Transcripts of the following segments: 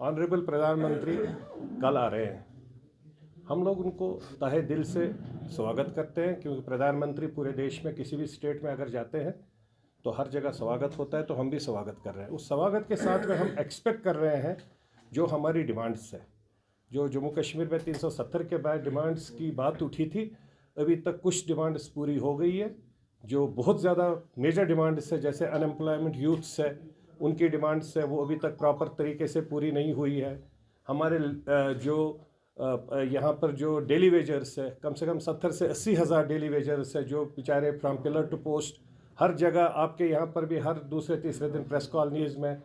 Honourable प्रधानमंत्री कल आ रहे हैं। हम लोग उनको तहे दिल से स्वागत करते हैं, क्योंकि प्रधानमंत्री पूरे देश में किसी भी स्टेट में अगर जाते हैं तो हर जगह स्वागत होता है, तो हम भी स्वागत कर रहे हैं। उस स्वागत के साथ में हम एक्सपेक्ट कर रहे हैं जो हमारी डिमांड्स है, जो जम्मू कश्मीर में 370 के बाद डिमांड्स की बात उठी थी, अभी तक कुछ डिमांड्स पूरी हो गई है। जो बहुत ज़्यादा मेजर डिमांड्स है, जैसे अनएम्प्लॉयमेंट यूथ्स है, उनकी डिमांड्स है, वो अभी तक प्रॉपर तरीके से पूरी नहीं हुई है। हमारे जो यहाँ पर जो डेली वेजर्स है, कम से कम 70 से 80 हज़ार डेली वेजर्स है, जो बेचारे फ्राम पिलर टू पोस्ट हर जगह, आपके यहाँ पर भी हर दूसरे तीसरे दिन प्रेस कॉलोनीज़ में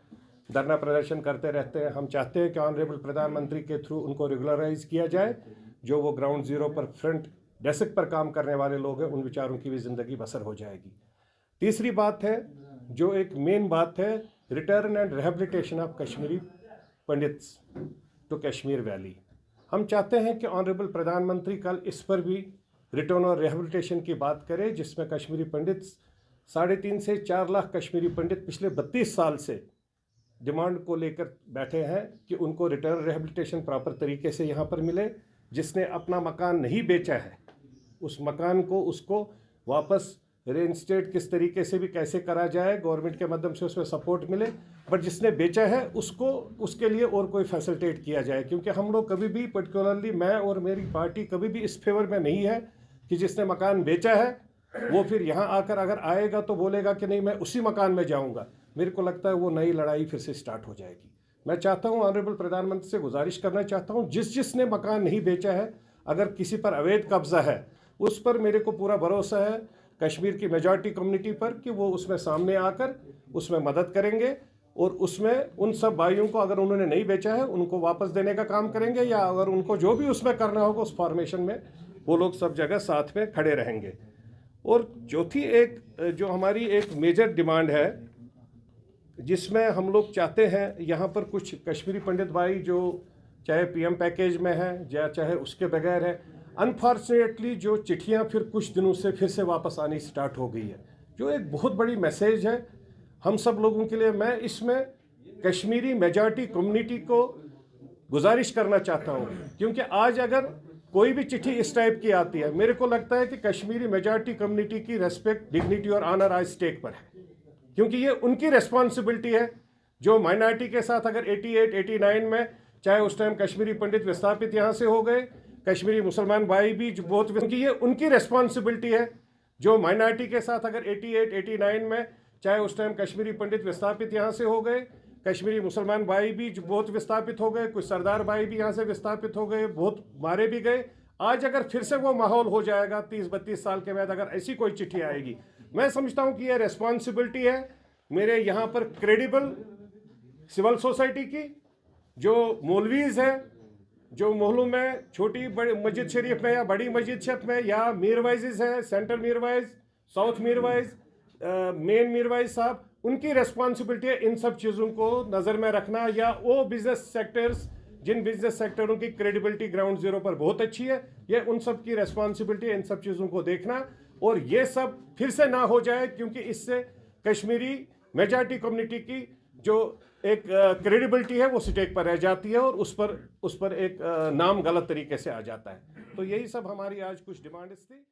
धरना प्रदर्शन करते रहते हैं। हम चाहते हैं कि ऑनरेबल प्रधानमंत्री के थ्रू उनको रेगुलराइज किया जाए। जो वो ग्राउंड ज़ीरो पर फ्रंट डेस्क पर काम करने वाले लोग हैं, उन बेचारों की भी ज़िंदगी बसर हो जाएगी। तीसरी बात है, जो एक मेन बात है, return and rehabilitation of Kashmiri Pandits to Kashmir valley. हम चाहते हैं कि ऑनरेबल प्रधानमंत्री कल इस पर भी रिटर्न और रिहेबिलिटेशन की बात करें, जिसमें कश्मीरी पंडित्स 3.5 से 4 लाख कश्मीरी पंडित पिछले 32 साल से डिमांड को लेकर बैठे हैं कि उनको रिटर्न रिहेबिलिटेशन प्रॉपर तरीके से यहाँ पर मिले। जिसने अपना मकान नहीं बेचा है, उस मकान को उसको वापस रेइंस्टेट किस तरीके से भी कैसे करा जाए, गवर्नमेंट के माध्यम से उसमें सपोर्ट मिले। बट जिसने बेचा है उसको उसके लिए और कोई फैसिलिटेट किया जाए, क्योंकि हम लोग कभी भी, पर्टिकुलरली मैं और मेरी पार्टी, कभी भी इस फेवर में नहीं है कि जिसने मकान बेचा है वो फिर यहाँ आकर अगर आएगा तो बोलेगा कि नहीं मैं उसी मकान में जाऊँगा। मेरे को लगता है वो नई लड़ाई फिर से स्टार्ट हो जाएगी। मैं चाहता हूँ, ऑनरेबल प्रधानमंत्री से गुजारिश करना चाहता हूँ, जिसने मकान नहीं बेचा है, अगर किसी पर अवैध कब्जा है, उस पर मेरे को पूरा भरोसा है कश्मीर की मेजॉरिटी कम्युनिटी पर कि वो उसमें सामने आकर उसमें मदद करेंगे, और उसमें उन सब भाइयों को, अगर उन्होंने नहीं बेचा है, उनको वापस देने का काम करेंगे, या अगर उनको जो भी उसमें करना होगा उस फॉर्मेशन में वो लोग सब जगह साथ में खड़े रहेंगे। और चौथी एक जो हमारी एक मेजर डिमांड है, जिसमें हम लोग चाहते हैं, यहाँ पर कुछ कश्मीरी पंडित भाई जो चाहे पीएम पैकेज में है या चाहे उसके बगैर है, अनफॉर्चुनेटली जो चिट्ठियाँ फिर कुछ दिनों से फिर से वापस आनी स्टार्ट हो गई है, जो एक बहुत बड़ी मैसेज है हम सब लोगों के लिए। मैं इसमें कश्मीरी मेजॉरिटी कम्युनिटी को गुजारिश करना चाहता हूँ, क्योंकि आज अगर कोई भी चिट्ठी इस टाइप की आती है, मेरे को लगता है कि कश्मीरी मेजॉरिटी कम्युनिटी की रेस्पेक्ट, डिग्निटी और ऑनर आज स्टेक पर है, क्योंकि ये उनकी रेस्पॉन्सिबिलिटी है। जो माइनॉरिटी के साथ अगर 88, 89 में, चाहे उस टाइम कश्मीरी पंडित विस्थापित यहाँ से हो गए, कश्मीरी मुसलमान भाई भी बहुत, क्योंकि ये उनकी रेस्पॉन्सिबिलिटी है। जो माइनॉरिटी के साथ अगर 88, 89 में, चाहे उस टाइम कश्मीरी पंडित विस्थापित यहाँ से हो गए, कश्मीरी मुसलमान भाई भी बहुत विस्थापित हो गए, कुछ सरदार भाई भी यहाँ से विस्थापित हो गए, बहुत मारे भी गए। आज अगर फिर से वो माहौल हो जाएगा 30-32 साल के बाद, अगर ऐसी कोई चिट्ठी आएगी, मैं समझता हूँ कि ये रेस्पॉन्सिबिलिटी है मेरे यहाँ पर क्रेडिबल सिविल सोसाइटी की, जो मौलवीज़ हैं, जो मोहल्लों में छोटी बड़ी मस्जिद शरीफ में या बड़ी मस्जिद शरीफ में, या मीरवाइज़ है, central Mirwaiz, south Mirwaiz, main Mirwaiz साहब, उनकी रेस्पॉन्सिबिलिटी है इन सब चीज़ों को नज़र में रखना। या वो बिजनेस सेक्टर्स, जिन बिजनेस सेक्टरों की क्रेडिबिलिटी ग्राउंड जीरो पर बहुत अच्छी है, ये उन सब की रेस्पॉन्सिबिलिटी है इन सब चीज़ों को देखना, और ये सब फिर से ना हो जाए, क्योंकि इससे कश्मीरी मेजॉरिटी कम्युनिटी की जो एक क्रेडिबिलिटी है वो स्टेक पर रह जाती है, और उस पर एक नाम गलत तरीके से आ जाता है। तो यही सब हमारी आज कुछ डिमांड्स थी।